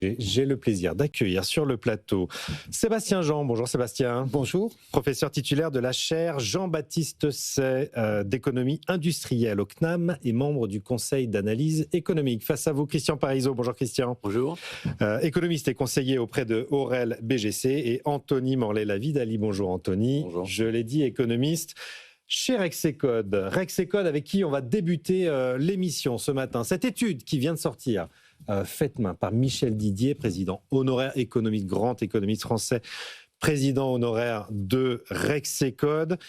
J'ai le plaisir d'accueillir sur le plateau Sébastien Jean. Bonjour Sébastien. Bonjour. Professeur titulaire de la chaire Jean-Baptiste Say d'économie industrielle au CNAM et membre du Conseil d'analyse économique. Face à vous, Christian Parizeau. Bonjour Christian. Bonjour. Économiste et conseiller auprès de Aurel BGC et Anthony Morlet-Lavidali. Bonjour Anthony. Bonjour. Je l'ai dit, économiste chez Rexecode. Rexecode avec qui on va débuter l'émission ce matin. Cette étude qui vient de sortir, faite main par Michel Didier, président honoraire économique, grand économiste français, président honoraire de Rexecode,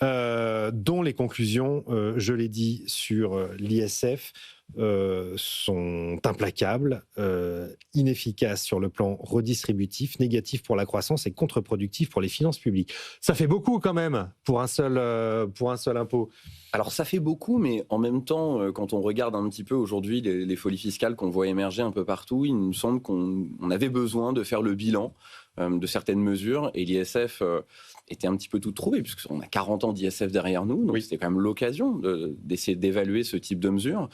dont les conclusions, je l'ai dit, sur l'ISF sont implacables, inefficaces sur le plan redistributif, négatifs pour la croissance et contre-productifs pour les finances publiques. Ça fait beaucoup quand même pour un seul impôt. Alors ça fait beaucoup, mais en même temps, quand on regarde un petit peu aujourd'hui les folies fiscales qu'on voit émerger un peu partout, il nous semble qu'on avait besoin de faire le bilan de certaines mesures, et l'ISF était un petit peu tout trouvé, puisqu'on a 40 ans d'ISF derrière nous, donc c'était quand même l'occasion d'essayer d'évaluer ce type de mesures.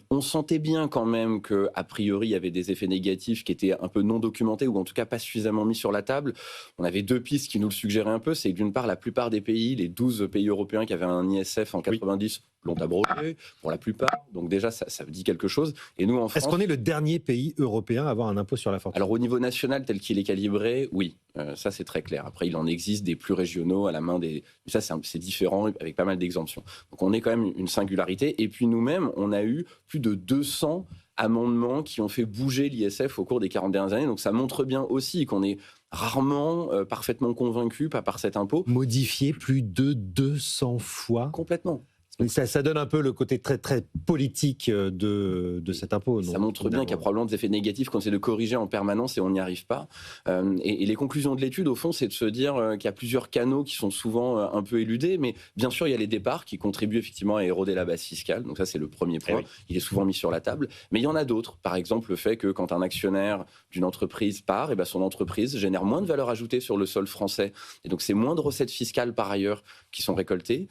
On sentait bien quand même qu'a priori, il y avait des effets négatifs qui étaient un peu non documentés, ou en tout cas pas suffisamment mis sur la table. On avait deux pistes qui nous le suggéraient un peu, c'est d'une part, la plupart des pays, les 12 pays européens qui avaient un ISF en 90, l'ont abrogé, pour la plupart, donc déjà ça dit quelque chose. Et nous en France... Est-ce qu'on est le dernier pays européen à avoir un impôt sur la fortune ? Alors au niveau national, tel qu'il est calibré, oui, ça c'est très clair. Après, il en existe des plus régionaux à la main des... Ça c'est différent, avec pas mal d'exemptions. Donc on est quand même une singularité. Et puis nous-mêmes, on a eu plus de 200 amendements qui ont fait bouger l'ISF au cours des 40 dernières années. Donc ça montre bien aussi qu'on est rarement parfaitement convaincu par cet impôt. Modifié plus de 200 fois. Complètement. Ça donne un peu le côté très, très politique de cet impôt. Ça montre bien qu'il y a probablement des effets négatifs qu'on essaie de corriger en permanence et on n'y arrive pas. Et les conclusions de l'étude, au fond, c'est de se dire qu'il y a plusieurs canaux qui sont souvent un peu éludés, mais bien sûr, il y a les départs qui contribuent effectivement à éroder la base fiscale. Donc ça, c'est le premier point. Oui. Il est souvent mis sur la table. Mais il y en a d'autres. Par exemple, le fait que quand un actionnaire d'une entreprise part, son entreprise génère moins de valeur ajoutée sur le sol français. Et donc, c'est moins de recettes fiscales par ailleurs qui sont récoltées.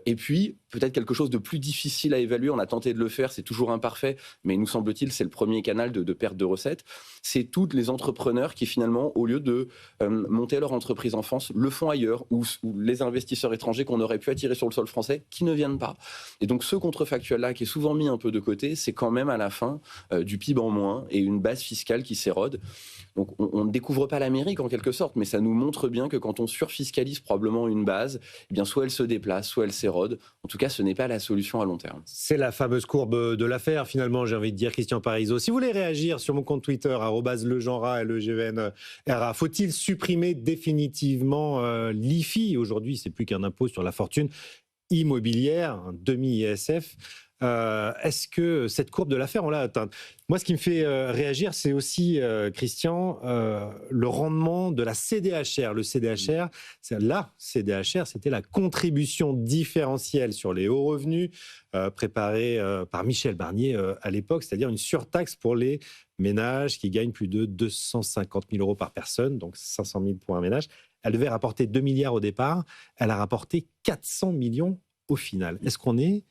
Et puis, peut-être quelque chose de plus difficile à évaluer, on a tenté de le faire, c'est toujours imparfait, mais nous semble-t-il, c'est le premier canal de perte de recettes. C'est tous les entrepreneurs qui finalement, au lieu de monter leur entreprise en France, le font ailleurs, ou les investisseurs étrangers qu'on aurait pu attirer sur le sol français, qui ne viennent pas. Et donc ce contrefactuel-là, qui est souvent mis un peu de côté, c'est quand même à la fin du PIB en moins et une base fiscale qui s'érode. Donc on ne découvre pas l'Amérique en quelque sorte, mais ça nous montre bien que quand on surfiscalise probablement une base, eh bien soit elle se déplace, soit elle s'érode. En tout cas, ce n'est pas la solution à long terme. C'est la fameuse courbe de l'affaire, finalement, j'ai envie de dire, Christian Parizeau. Si vous voulez réagir sur mon compte Twitter, @legenra, LEGVNRA, faut-il supprimer définitivement l'IFI ? Aujourd'hui, c'est plus qu'un impôt sur la fortune immobilière, un demi-ISF. Est-ce que cette courbe de l'affaire, on l'a atteinte ? Moi, ce qui me fait réagir, c'est aussi, Christian, le rendement de la CDHR. Le CDHR, la CDHR, c'était la contribution différentielle sur les hauts revenus préparée par Michel Barnier à l'époque, c'est-à-dire une surtaxe pour les ménages qui gagnent plus de 250 000 euros par personne, donc 500 000 pour un ménage. Elle devait rapporter 2 milliards au départ, elle a rapporté 400 millions au final. Est-ce qu'on est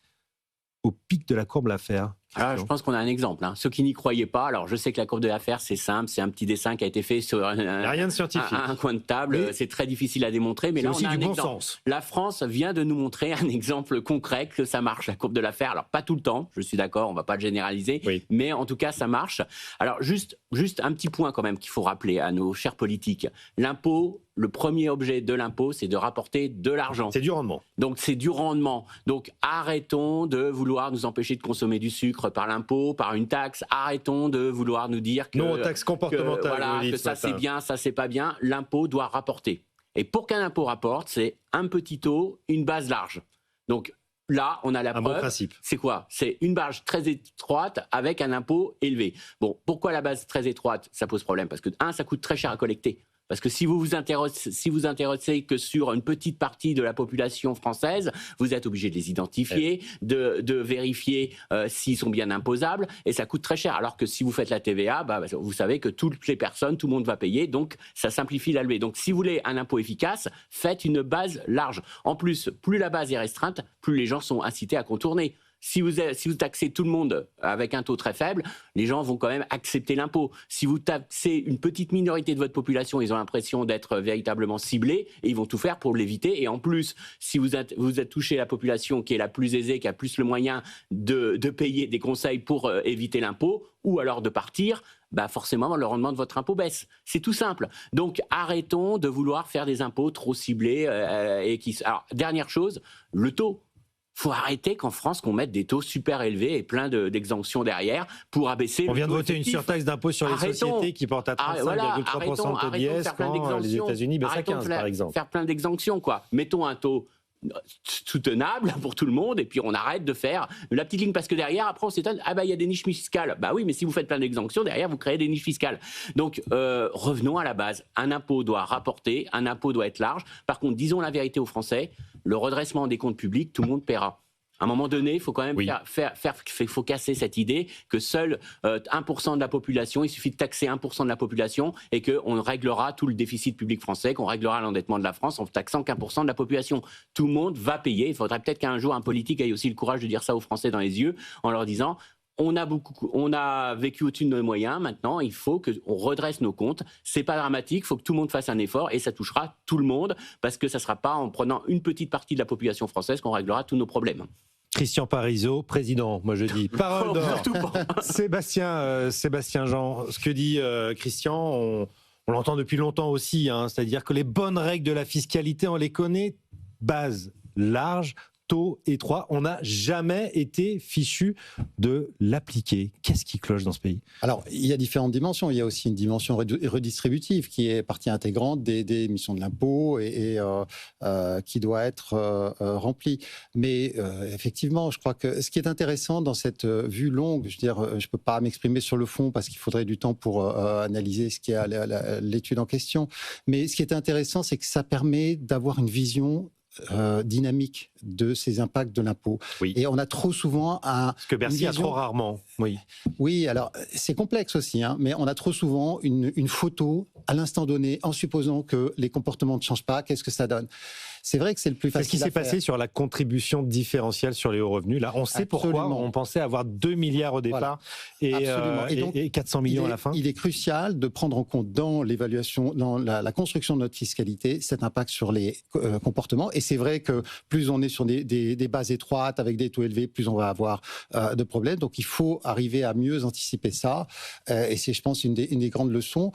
au pic de la courbe de l'affaire ? Alors, je pense qu'on a un exemple. Ceux qui n'y croyaient pas, alors je sais que la courbe de l'affaire, c'est simple, c'est un petit dessin qui a été fait sur rien de scientifique. Un coin de table, mais c'est très difficile à démontrer, mais là on a un exemple. Sens. La France vient de nous montrer un exemple concret que ça marche, la courbe de l'affaire. Alors pas tout le temps, je suis d'accord, on ne va pas le généraliser, mais en tout cas ça marche. Alors juste un petit point quand même qu'il faut rappeler à nos chers politiques. L'impôt, le premier objet de l'impôt, c'est de rapporter de l'argent. C'est du rendement. Donc c'est du rendement. Donc arrêtons de vouloir nous empêcher de consommer du sucre par l'impôt, par une taxe. Arrêtons de vouloir nous dire que... Non aux taxes comportementales. Que ça c'est bien, ça c'est pas bien. L'impôt doit rapporter. Et pour qu'un impôt rapporte, c'est un petit taux, une base large. Donc là, on a la preuve. Bon principe. C'est quoi ? C'est une base très étroite avec un impôt élevé. Bon, pourquoi la base très étroite ? Ça pose problème parce que, ça coûte très cher à collecter. Parce que si vous vous intéressez que sur une petite partie de la population française, vous êtes obligé de les identifier, de vérifier s'ils sont bien imposables, et ça coûte très cher. Alors que si vous faites la TVA, vous savez que toutes les personnes, tout le monde va payer, donc ça simplifie la levée. Donc si vous voulez un impôt efficace, faites une base large. En plus, plus la base est restreinte, plus les gens sont incités à contourner. Si vous taxez tout le monde avec un taux très faible, les gens vont quand même accepter l'impôt. Si vous taxez une petite minorité de votre population, ils ont l'impression d'être véritablement ciblés et ils vont tout faire pour l'éviter. Et en plus, si vous êtes touché la population qui est la plus aisée, qui a plus le moyen de payer des conseils pour éviter l'impôt, ou alors de partir, forcément, le rendement de votre impôt baisse. C'est tout simple. Donc, arrêtons de vouloir faire des impôts trop ciblés. Alors, dernière chose, le taux. Il faut arrêter qu'en France, qu'on mette des taux super élevés et plein d'exemptions derrière pour abaisser. On vient de voter une surtaxe d'impôt sur les sociétés qui porte à 35,3% de d'IS quand les États-Unis baissent à 15%, par exemple. Faire plein d'exemptions, quoi. Mettons un taux soutenable pour tout le monde et puis on arrête de faire la petite ligne parce que derrière après on s'étonne il y a des niches fiscales. Oui, mais si vous faites plein d'exemptions derrière vous créez des niches fiscales. Donc revenons à la base, un impôt doit rapporter, un impôt doit être large. Par contre, disons la vérité aux Français, le redressement des comptes publics, tout le monde paiera. À un moment donné, il faut quand même faut casser cette idée que seul 1% de la population, il suffit de taxer 1% de la population et qu'on réglera tout le déficit public français, qu'on réglera l'endettement de la France en taxant qu'1% de la population. Tout le monde va payer. Il faudrait peut-être qu'un jour un politique ait aussi le courage de dire ça aux Français dans les yeux en leur disant on a vécu au-dessus de nos moyens, maintenant il faut qu'on redresse nos comptes. C'est pas dramatique, il faut que tout le monde fasse un effort et ça touchera tout le monde parce que ça sera pas en prenant une petite partie de la population française qu'on réglera tous nos problèmes. Christian Parizeau, président, moi je dis. Parole d'or. Sébastien Jean, ce que dit Christian, on l'entend depuis longtemps aussi, c'est-à-dire que les bonnes règles de la fiscalité, on les connaît, base large, taux étroit, on n'a jamais été fichu de l'appliquer. Qu'est-ce qui cloche dans ce pays ? Alors, il y a différentes dimensions. Il y a aussi une dimension redistributive qui est partie intégrante des missions de l'impôt et qui doit être remplie. Mais effectivement, je crois que ce qui est intéressant dans cette vue longue, je ne peux pas m'exprimer sur le fond parce qu'il faudrait du temps pour analyser ce qui est l'étude en question. Mais ce qui est intéressant, c'est que ça permet d'avoir une vision dynamique de ces impacts de l'impôt. Oui. Et on a trop souvent ce que Bercy a trop rarement. Oui, alors c'est complexe aussi, mais on a trop souvent une photo à l'instant donné en supposant que les comportements ne changent pas. Qu'est-ce que ça donne ? C'est vrai que c'est le plus facile. Qu'est-ce qui s'est passé sur la contribution différentielle sur les hauts revenus ? Là, on sait pourquoi on pensait avoir 2 milliards au départ et 400 millions à la fin. Il est crucial de prendre en compte dans l'évaluation, dans la construction de notre fiscalité, cet impact sur les comportements. Et c'est vrai que plus on est sur des bases étroites avec des taux élevés, plus on va avoir de problèmes. Donc il faut arriver à mieux anticiper ça. Et c'est, je pense, une des grandes leçons.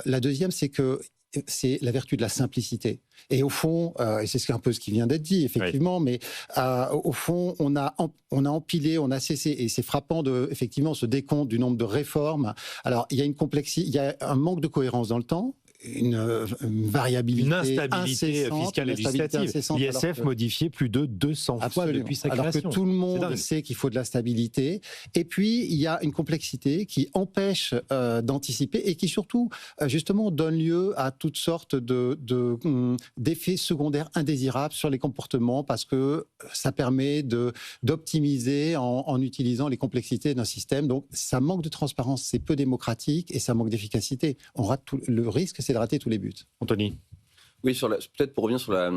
La deuxième, c'est la vertu de la simplicité. Et au fond, et c'est un peu ce qui vient d'être dit, effectivement, mais au fond, on a empilé, on a cessé, et c'est frappant effectivement, ce décompte du nombre de réformes. Alors, il y a une complexité, il y a un manque de cohérence dans le temps, une variabilité, une instabilité incessante, fiscale et législative. L'ISF modifié plus de 200 fois depuis sa création. Alors que tout le monde sait qu'il faut de la stabilité. Et puis, il y a une complexité qui empêche d'anticiper et qui surtout, justement, donne lieu à toutes sortes d'effets secondaires indésirables sur les comportements parce que ça permet d'optimiser en utilisant les complexités d'un système. Donc, ça manque de transparence, c'est peu démocratique et ça manque d'efficacité. Le risque, c'est de rater tous les buts. Anthony ? Oui, peut-être pour revenir sur la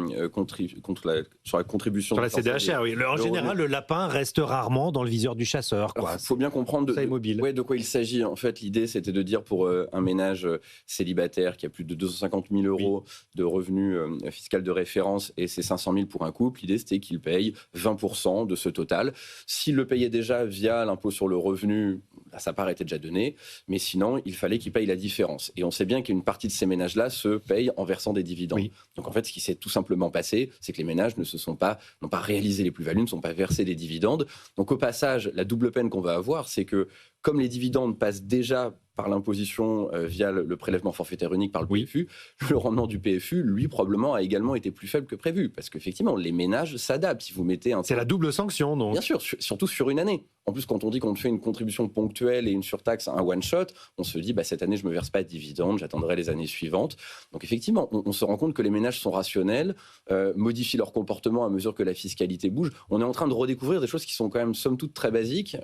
contribution. Sur la CDHR, oui. En général, le lapin reste rarement dans le viseur du chasseur. Il faut bien comprendre de quoi il s'agit. En fait, l'idée, c'était de dire pour un ménage célibataire qui a plus de 250 000 euros de revenus fiscaux de référence et c'est 500 000 pour un couple, l'idée, c'était qu'il paye 20% de ce total. S'il le payait déjà via l'impôt sur le revenu, sa part était déjà donnée, mais sinon, il fallait qu'il paye la différence. Et on sait bien qu'une partie de ces ménages-là se payent en versant des dividendes. Oui. Donc en fait, ce qui s'est tout simplement passé, c'est que les ménages n'ont pas réalisé les plus-values, ne sont pas versés des dividendes. Donc au passage, la double peine qu'on va avoir, c'est que comme les dividendes passent déjà par l'imposition via le prélèvement forfaitaire unique par le PFU, le rendement du PFU, lui, probablement, a également été plus faible que prévu. Parce qu'effectivement, les ménages s'adaptent. Si vous mettez c'est la double sanction, donc. Bien sûr, surtout sur une année. En plus, quand on dit qu'on fait une contribution ponctuelle et une surtaxe, un one-shot, on se dit, cette année, je ne me verse pas de dividendes, j'attendrai les années suivantes. Donc effectivement, on se rend compte que les ménages sont rationnels, modifient leur comportement à mesure que la fiscalité bouge. On est en train de redécouvrir des choses qui sont quand même, somme toute, très basiques,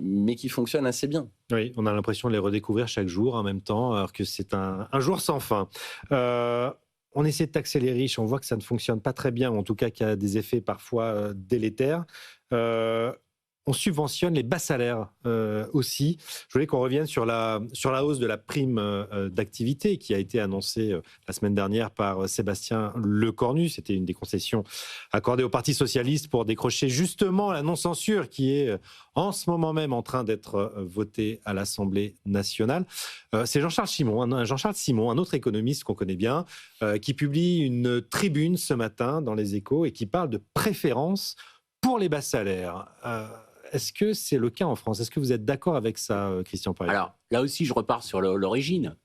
mais qui fonctionnent assez bien. Oui, on a l'impression de les redécouvrir chaque jour en même temps, alors que c'est un jour sans fin. On essaie de taxer les riches, on voit que ça ne fonctionne pas très bien, ou en tout cas qu'il y a des effets parfois délétères. on subventionne les bas salaires aussi. Je voulais qu'on revienne sur la hausse de la prime d'activité qui a été annoncée la semaine dernière par Sébastien Lecornu. C'était une des concessions accordées au Parti socialiste pour décrocher justement la non-censure qui est en ce moment même en train d'être votée à l'Assemblée nationale. C'est Jean-Charles Simon, un autre économiste qu'on connaît bien, qui publie une tribune ce matin dans Les Échos et qui parle de préférence pour les bas salaires. Est-ce que c'est le cas en France? Est-ce que vous êtes d'accord avec ça, Christian Parizeau? Alors, là aussi, je repars sur l'origine.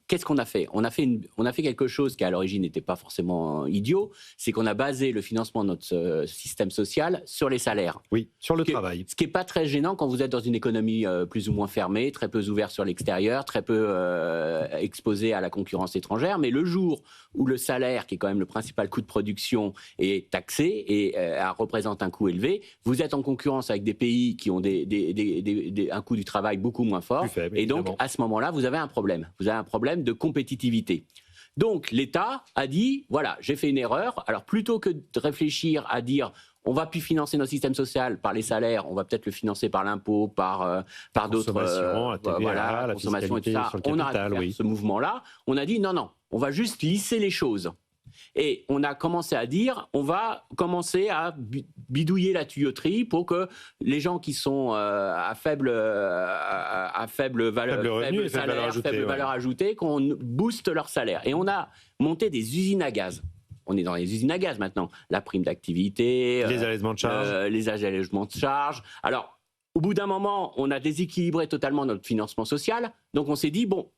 Qu'est-ce qu'on a fait ? On a fait quelque chose qui, à l'origine, n'était pas forcément idiot. C'est qu'on a basé le financement de notre système social sur les salaires. Oui, sur le travail. Ce qui n'est pas très gênant quand vous êtes dans une économie plus ou moins fermée, très peu ouverte sur l'extérieur, très peu exposée à la concurrence étrangère. Mais le jour où le salaire, qui est quand même le principal coût de production, est taxé et représente un coût élevé, vous êtes en concurrence avec des pays qui ont un coût du travail beaucoup moins fort. Plus faible, et donc, évidemment. à ce moment-là, vous avez un problème. Vous avez un problème de compétitivité. Donc, l'État a dit, voilà, j'ai fait une erreur. Alors, plutôt que de réfléchir à dire, on va plus financer notre système social par les salaires, on va peut-être le financer par l'impôt, par d'autres... la TVA, la consommation et tout fiscalité ça. sur le On a capital, fait ce mouvement-là. On a dit, non, on va juste lisser les choses. Et on a commencé à dire, on va commencer à bidouiller la tuyauterie pour que les gens qui sont à faible valeur ajoutée, qu'on booste leur salaire. Et on a monté des usines à gaz. On est dans les usines à gaz maintenant. La prime d'activité, les allègements de charges. les allègements de charges. Alors, au bout d'un moment, on a déséquilibré totalement notre financement social. Donc, on s'est dit, bon,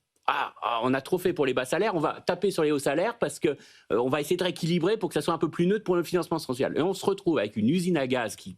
on a trop fait pour les bas salaires, on va taper sur les hauts salaires parce que on va essayer de rééquilibrer pour que ça soit un peu plus neutre pour le financement social. Et on se retrouve avec une usine à gaz qui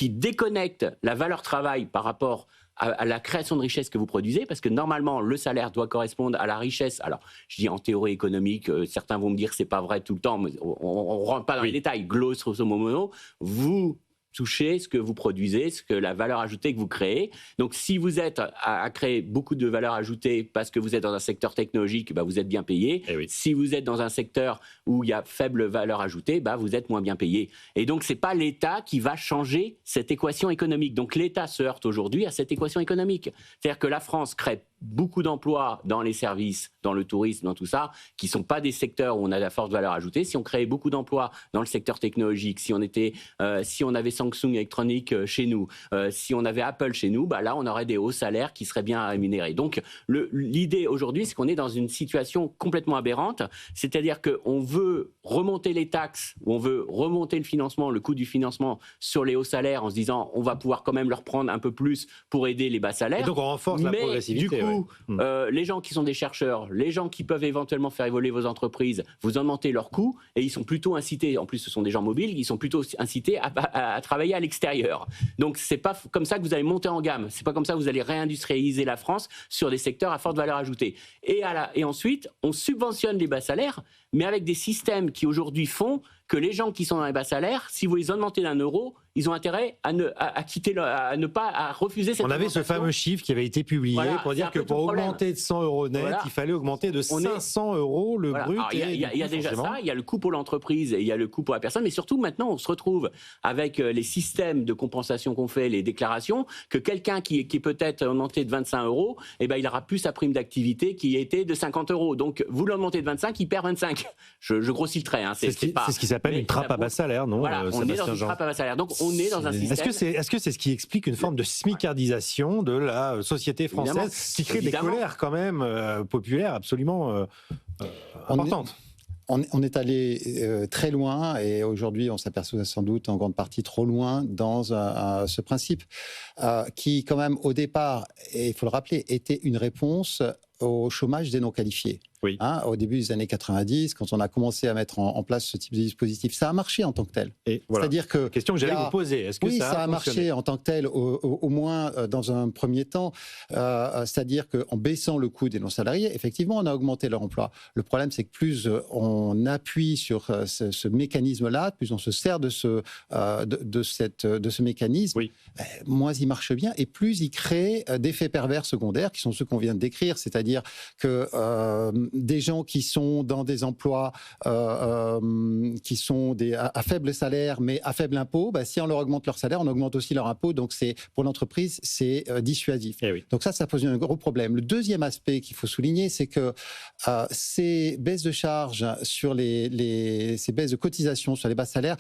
déconnecte la valeur travail par rapport à la création de richesse que vous produisez, parce que normalement, le salaire doit correspondre à la richesse. Alors, je dis en théorie économique, certains vont me dire que c'est pas vrai tout le temps, mais on ne rentre pas dans les détails. Grosso modo, vous toucher ce que vous produisez, la valeur ajoutée que vous créez. Donc, si vous êtes à créer beaucoup de valeur ajoutée parce que vous êtes dans un secteur technologique, vous êtes bien payé. Oui. Si vous êtes dans un secteur où il y a faible valeur ajoutée, vous êtes moins bien payé. Et donc, c'est pas l'État qui va changer cette équation économique. Donc, l'État se heurte aujourd'hui à cette équation économique. C'est-à-dire que la France crée beaucoup d'emplois dans les services, dans le tourisme, dans tout ça, qui ne sont pas des secteurs où on a de la forte valeur ajoutée. Si on créait beaucoup d'emplois dans le secteur technologique, si on avait Samsung Electronics chez nous, si on avait Apple chez nous, là, on aurait des hauts salaires qui seraient bien rémunérés. Donc, l'idée aujourd'hui, c'est qu'on est dans une situation complètement aberrante, c'est-à-dire qu'on veut remonter les taxes, on veut remonter le financement, le coût du financement sur les hauts salaires en se disant on va pouvoir quand même leur prendre un peu plus pour aider les bas salaires. Et donc, on renforce la progressivité. Du coup, les gens qui sont des chercheurs, les gens qui peuvent éventuellement faire évoluer vos entreprises, vous augmentez leurs coûts et ils sont plutôt incités, en plus ce sont des gens mobiles, ils sont plutôt incités à travailler à l'extérieur. Donc c'est pas comme ça que vous allez monter en gamme, c'est pas comme ça que vous allez réindustrialiser la France sur des secteurs à forte valeur ajoutée. Et ensuite, on subventionne les bas salaires, mais avec des systèmes qui aujourd'hui font que les gens qui sont dans les bas salaires, si vous les augmentez d'€1, ils ont intérêt à refuser cette augmentation. On avait ce fameux chiffre qui avait été publié pour dire que pour augmenter de 100 € net, il fallait augmenter de 500 € le brut. Il y a déjà ça, il y a le coût pour l'entreprise et il y a le coût pour la personne, mais surtout maintenant on se retrouve avec les systèmes de compensation qu'on fait, les déclarations, que quelqu'un qui est peut-être augmenté de 25 €, il aura plus sa prime d'activité qui était de 50 €. Donc vous l'augmentez de 25, il perd 25. Je grossis le trait. C'est ce qui s'appelle une trappe à bas salaire, non? Voilà, on est dans une trappe à bas salaire. Donc on est dans un système... Est-ce que c'est ce qui explique une forme de smicardisation de la société française qui crée des colères quand même populaires absolument importantes? On est allé très loin et aujourd'hui on s'aperçoit sans doute en grande partie trop loin dans ce principe qui quand même au départ, et il faut le rappeler, était une réponse au chômage des non-qualifiés. Oui. Au début des années 90, quand on a commencé à mettre en place ce type de dispositif, ça a marché en tant que tel. Et voilà. C'est-à-dire que question que j'allais vous poser. Est-ce que ça a marché en tant que tel, au moins dans un premier temps. C'est-à-dire qu'en baissant le coût des non-salariés, effectivement, on a augmenté leur emploi. Le problème, c'est que plus on appuie sur ce mécanisme-là, plus on se sert de ce mécanisme, moins il marche bien et plus il crée d'effets pervers secondaires qui sont ceux qu'on vient de décrire. C'est-à-dire que des gens qui sont dans des emplois qui sont à faible salaire mais à faible impôt, si on leur augmente leur salaire, on augmente aussi leur impôt. Donc pour l'entreprise, c'est dissuasif. Oui. Donc ça pose un gros problème. Le deuxième aspect qu'il faut souligner, c'est que ces baisses de charges sur ces baisses de cotisations sur les bas salaires,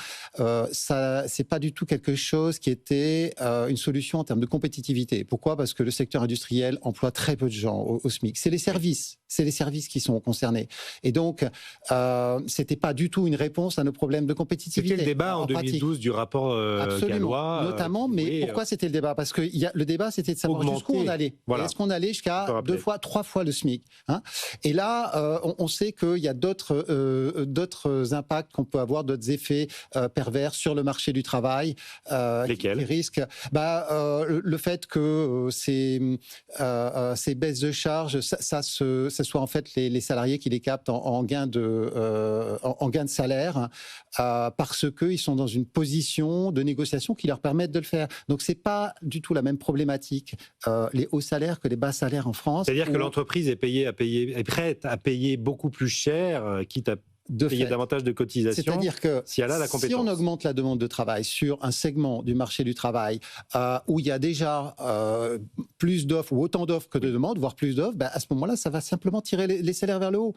ça c'est pas du tout quelque chose qui était une solution en termes de compétitivité. Pourquoi ? Parce que le secteur industriel emploie très peu de gens au SMIC. C'est les services qui sont concernés. Et donc, c'était pas du tout une réponse à nos problèmes de compétitivité. C'était le débat en 2012 du rapport Gallois. Notamment, mais pourquoi c'était le débat ? Parce que le débat, c'était de savoir jusqu'où on allait. Voilà. Est-ce qu'on allait jusqu'à 2 fois, 3 fois le SMIC, hein ? Et là, on sait qu'il y a d'autres impacts qu'on peut avoir, d'autres effets pervers sur le marché du travail. Lesquels ? Qui risquent le fait que ces baisses de charges, ce soit en fait les salariés qui les captent en gain de salaire parce qu'ils sont dans une position de négociation qui leur permettent de le faire. Donc c'est pas du tout la même problématique les hauts salaires que les bas salaires en France. C'est-à-dire que l'entreprise est prête à payer beaucoup plus cher, quitte à payer davantage de cotisations. C'est-à-dire que si on augmente la demande de travail sur un segment du marché du travail où il y a déjà plus d'offres ou autant d'offres que de demandes, voire plus d'offres, à ce moment-là, ça va simplement tirer les salaires vers le haut.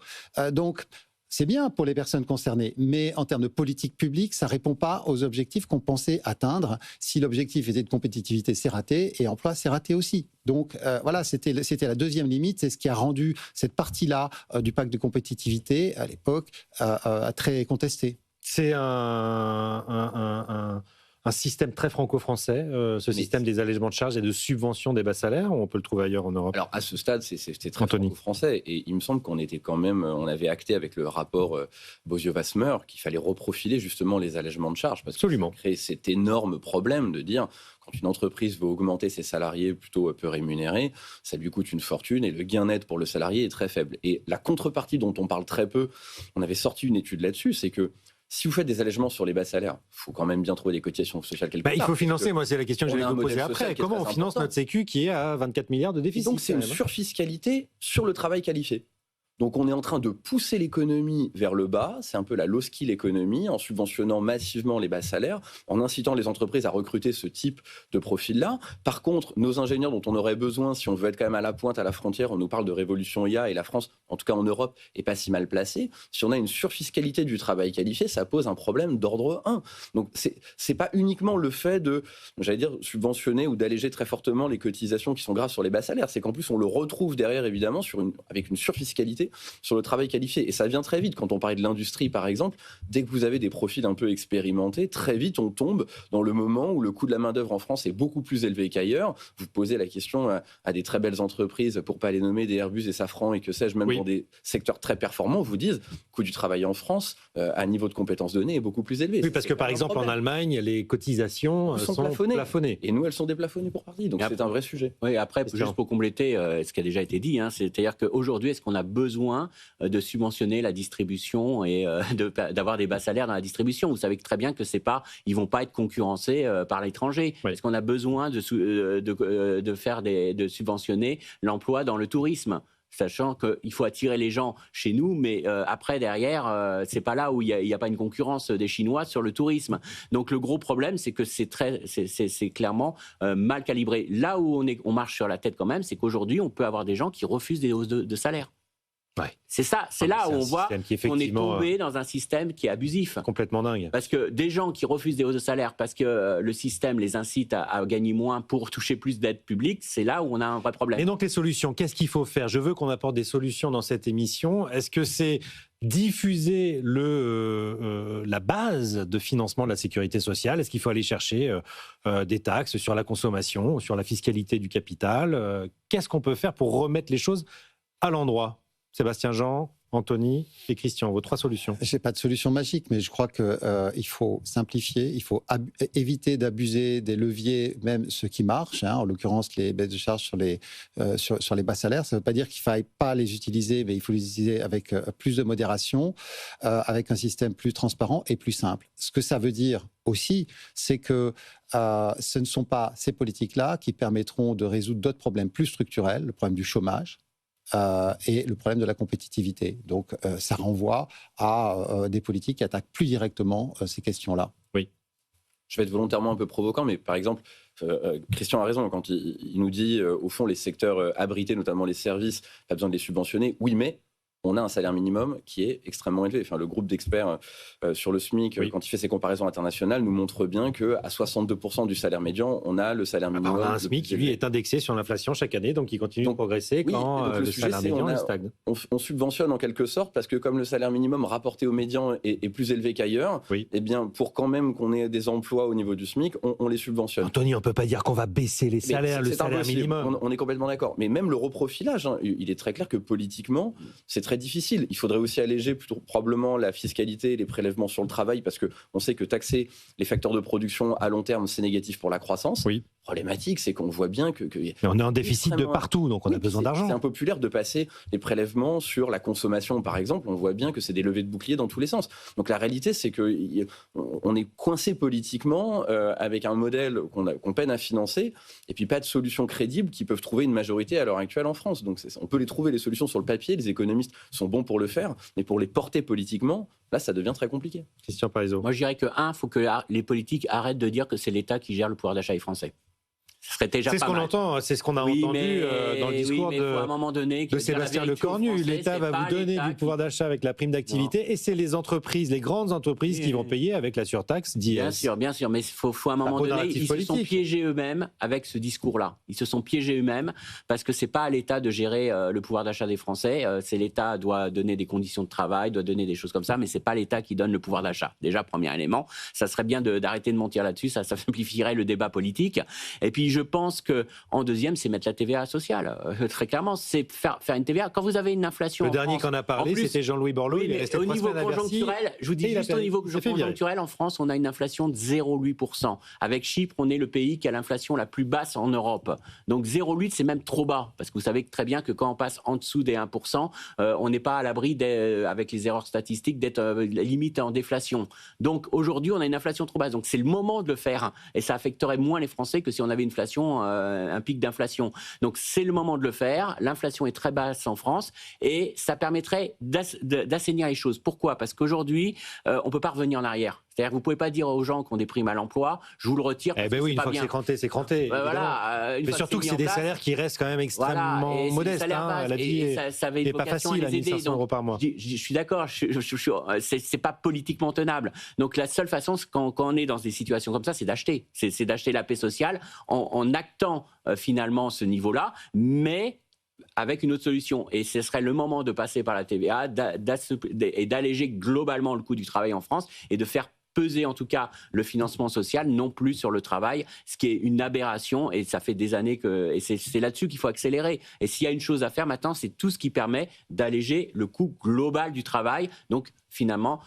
Donc, c'est bien pour les personnes concernées, mais en termes de politique publique, ça ne répond pas aux objectifs qu'on pensait atteindre. Si l'objectif était de compétitivité, c'est raté, et emploi, c'est raté aussi. Donc voilà, c'était la deuxième limite, c'est ce qui a rendu cette partie-là du pacte de compétitivité, à l'époque, très contestée. C'est un système très franco-français, système des allègements de charges et de subvention des bas salaires, ou on peut le trouver ailleurs en Europe ? Alors, à ce stade, c'était très franco-français. Et il me semble qu'on avait acté avec le rapport Bozio-Wasmer qu'il fallait reprofiler justement les allègements de charges. Parce que ça crée cet énorme problème de dire, quand une entreprise veut augmenter ses salariés plutôt peu rémunérés, ça lui coûte une fortune et le gain net pour le salarié est très faible. Et la contrepartie dont on parle très peu, on avait sorti une étude là-dessus, c'est que si vous faites des allègements sur les bas salaires, il faut quand même bien trouver des cotisations sociales quelque part. Il faut financer, moi c'est la question que j'allais vous poser après. Comment on finance notre sécu qui est à 24 milliards de déficit ? Et donc c'est une surfiscalité sur le travail qualifié. Donc on est en train de pousser l'économie vers le bas, c'est un peu la low-skill économie, en subventionnant massivement les bas salaires, en incitant les entreprises à recruter ce type de profil-là. Par contre, nos ingénieurs dont on aurait besoin, si on veut être quand même à la pointe, à la frontière, on nous parle de révolution IA, et la France, en tout cas en Europe, est pas si mal placée. Si on a une surfiscalité du travail qualifié, ça pose un problème d'ordre 1. Donc c'est pas uniquement le fait de, subventionner ou d'alléger très fortement les cotisations qui sont graves sur les bas salaires, c'est qu'en plus on le retrouve derrière, évidemment, avec une surfiscalité sur le travail qualifié. Et ça vient très vite. Quand on parlait de l'industrie, par exemple, dès que vous avez des profils un peu expérimentés, très vite, on tombe dans le moment où le coût de la main-d'œuvre en France est beaucoup plus élevé qu'ailleurs. Vous posez la question à des très belles entreprises, pour ne pas les nommer, des Airbus et Safran et que sais-je, même dans des secteurs très performants, vous disent le coût du travail en France, à niveau de compétences données, est beaucoup plus élevé. Oui, parce que par exemple, en Allemagne, les cotisations sont plafonnées. Et nous, elles sont déplafonnées pour partie. Donc c'est un vrai sujet. Oui, après, juste pour compléter ce qui a déjà été dit, c'est-à-dire qu'aujourd'hui, est-ce qu'on a besoin de subventionner la distribution et d'avoir des bas salaires dans la distribution? Vous savez très bien que ils vont pas être concurrencés par l'étranger. Oui. Est-ce qu'on a besoin de subventionner l'emploi dans le tourisme? Sachant qu'il faut attirer les gens chez nous, mais après, derrière, c'est pas là où il n'y a pas une concurrence des Chinois sur le tourisme. Donc le gros problème, c'est que c'est clairement mal calibré. Là où on marche sur la tête quand même, c'est qu'aujourd'hui, on peut avoir des gens qui refusent des hausses de salaire. Ouais. C'est là où on voit qu'on est tombé dans un système qui est abusif. Complètement dingue. Parce que des gens qui refusent des hausses de salaire parce que le système les incite à gagner moins pour toucher plus d'aides publiques, c'est là où on a un vrai problème. Et donc les solutions, qu'est-ce qu'il faut faire ? Je veux qu'on apporte des solutions dans cette émission. Est-ce que c'est diffuser la base de financement de la sécurité sociale ? Est-ce qu'il faut aller chercher des taxes sur la consommation, sur la fiscalité du capital ? Qu'est-ce qu'on peut faire pour remettre les choses à l'endroit ? Sébastien Jean, Anthony et Christian, vos 3 solutions. Je n'ai pas de solution magique, mais je crois qu'il faut simplifier, il faut éviter d'abuser des leviers, même ceux qui marchent, en l'occurrence les baisses de charges sur les bas salaires. Ça ne veut pas dire qu'il ne faille pas les utiliser, mais il faut les utiliser avec plus de modération, avec un système plus transparent et plus simple. Ce que ça veut dire aussi, c'est que ce ne sont pas ces politiques-là qui permettront de résoudre d'autres problèmes plus structurels, le problème du chômage, et le problème de la compétitivité. Donc, ça renvoie à des politiques qui attaquent plus directement ces questions-là. Oui. Je vais être volontairement un peu provoquant, mais par exemple, Christian a raison quand il nous dit, au fond, les secteurs abrités, notamment les services, pas besoin de les subventionner. Oui, mais on a un salaire minimum qui est extrêmement élevé. Enfin, le groupe d'experts sur le SMIC, quand il fait ses comparaisons internationales, nous montre bien qu'à 62% du salaire médian, on a le salaire minimum. On a un SMIC qui, lui, est indexé sur l'inflation chaque année, donc il continue de progresser quand le salaire médian stagne. On subventionne en quelque sorte, parce que comme le salaire minimum rapporté au médian est plus élevé qu'ailleurs, eh bien, pour quand même qu'on ait des emplois au niveau du SMIC, on les subventionne. Anthony, on ne peut pas dire qu'on va baisser les salaires, le salaire minimum. On est complètement d'accord. Mais même le reprofilage, il est très clair que politiquement, c'est très difficile. Il faudrait aussi alléger probablement la fiscalité et les prélèvements sur le travail, parce qu'on sait que taxer les facteurs de production à long terme, c'est négatif pour la croissance. Oui. Problématique, c'est qu'on voit bien que mais on est en déficit de partout, donc on a besoin d'argent. C'est impopulaire de passer les prélèvements sur la consommation, par exemple. On voit bien que c'est des levées de bouclier dans tous les sens. Donc la réalité, c'est qu'on est coincé politiquement avec un modèle qu'on peine à financer, et puis pas de solutions crédibles qui peuvent trouver une majorité à l'heure actuelle en France. Donc on peut les trouver, les solutions sur le papier, les économistes sont bons pour le faire, mais pour les porter politiquement, là, ça devient très compliqué. Christian Parizeau. Moi, je dirais que, il faut que les politiques arrêtent de dire que c'est l'État qui gère le pouvoir d'achat des Français. C'est ce qu'on entend, c'est ce qu'on a entendu dans le discours de Sébastien Lecornu. L'État va vous donner du pouvoir d'achat avec la prime d'activité, et c'est les entreprises, les grandes entreprises qui vont payer avec la surtaxe d'IS. Bien sûr, mais il faut à un moment donné, ils se sont piégés eux-mêmes avec ce discours-là. Ils se sont piégés eux-mêmes parce que c'est pas à l'État de gérer le pouvoir d'achat des Français. C'est l'État doit donner des conditions de travail, doit donner des choses comme ça, mais c'est pas l'État qui donne le pouvoir d'achat. Déjà, premier élément, ça serait bien d'arrêter de mentir là-dessus, ça simplifierait le débat politique. Et puis je pense qu'en deuxième, c'est mettre la TVA sociale. Très clairement, c'est faire une TVA. Quand vous avez une inflation. Le dernier qu'on a parlé, c'était Jean-Louis Borloo. Il est resté 3 semaines à Bercy. Je vous dis juste au niveau conjoncturel, en France, on a une inflation de 0,8%. Avec Chypre, on est le pays qui a l'inflation la plus basse en Europe. Donc 0,8, c'est même trop bas. Parce que vous savez très bien que quand on passe en dessous des 1%, on n'est pas à l'abri, avec les erreurs statistiques, d'être limite en déflation. Donc aujourd'hui, on a une inflation trop basse. Donc c'est le moment de le faire. Et ça affecterait moins les Français que si on avait une inflation, un pic d'inflation. Donc c'est le moment de le faire. L'inflation est très basse en France et ça permettrait d'assainir les choses. Pourquoi ? Parce qu'aujourd'hui, on ne peut pas revenir en arrière. C'est-à-dire que vous ne pouvez pas dire aux gens qui ont des primes à l'emploi, je vous le retire parce que oui, c'est une pas fois bien. que c'est cranté. Mais surtout que c'est des salaires qui restent quand même extrêmement modestes. La vie n'est pas facile à 1 500 € par mois. Je suis d'accord, c'est pas politiquement tenable. Donc la seule façon, quand on est dans des situations comme ça, c'est d'acheter. C'est d'acheter la paix sociale en actant finalement ce niveau-là, mais avec une autre solution. Et ce serait le moment de passer par la TVA et d'alléger globalement le coût du travail en France et de faire peser en tout cas le financement social, non plus sur le travail, ce qui est une aberration et ça fait des années et c'est là-dessus qu'il faut accélérer. Et s'il y a une chose à faire maintenant, c'est tout ce qui permet d'alléger le coût global du travail, donc finalement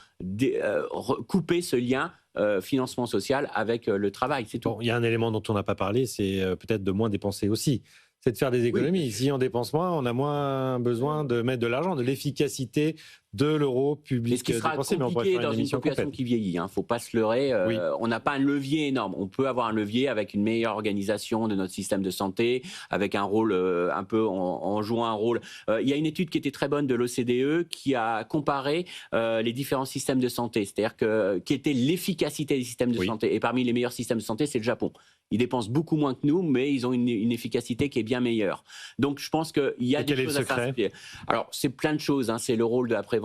couper ce lien financement social avec le travail, c'est tout. Bon, il y a un élément dont on n'a pas parlé, c'est peut-être de moins dépenser aussi. C'est de faire des économies. Oui. Si on dépense moins, on a moins besoin de mettre de l'argent, de l'efficacité de l'euro public. Mais ce qui sera compliqué dans une population qui vieillit, il ne faut pas se leurrer. On n'a pas un levier énorme. On peut avoir un levier avec une meilleure organisation de notre système de santé, avec un rôle un peu en jouant un rôle. Il y a une étude qui était très bonne de l'OCDE qui a comparé les différents systèmes de santé, c'est-à-dire quelle était l'efficacité des systèmes de santé. Et parmi les meilleurs systèmes de santé, c'est le Japon. Ils dépensent beaucoup moins que nous, mais ils ont une efficacité qui est bien meilleure. Donc, je pense qu'il y a des choses à s'inspirer. Alors, c'est plein de choses. C'est le rôle de la prévention.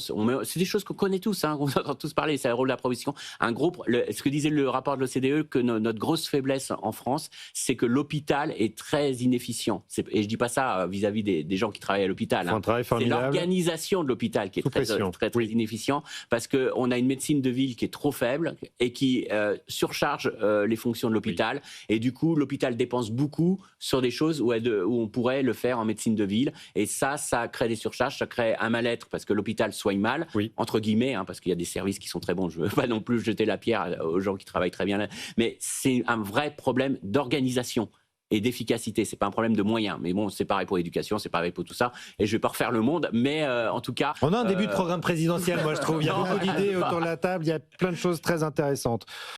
C'est des choses qu'on connaît tous, on entend tous parler. C'est le rôle de la prévention. Ce que disait le rapport de l'OCDE, que notre grosse faiblesse en France, c'est que l'hôpital est très inefficient. Et je dis pas ça vis-à-vis des gens qui travaillent à l'hôpital. C'est l'organisation de l'hôpital qui est très inefficient, parce qu'on a une médecine de ville qui est trop faible et qui surcharge les fonctions de l'hôpital. Oui. Et du coup, l'hôpital dépense beaucoup sur des choses où on pourrait le faire en médecine de ville. Et ça crée des surcharges, ça crée un mal-être parce que l'hôpital soigne mal, entre guillemets, parce qu'il y a des services qui sont très bons. Je ne veux pas non plus jeter la pierre aux gens qui travaillent très bien là. Mais c'est un vrai problème d'organisation et d'efficacité. C'est pas un problème de moyens. Mais bon, c'est pareil pour l'éducation, c'est pareil pour tout ça. Et je vais pas refaire le monde, mais en tout cas... On a un début de programme présidentiel, moi je trouve. Il y a beaucoup d'idées autour de la table, il y a plein de choses très intéressantes.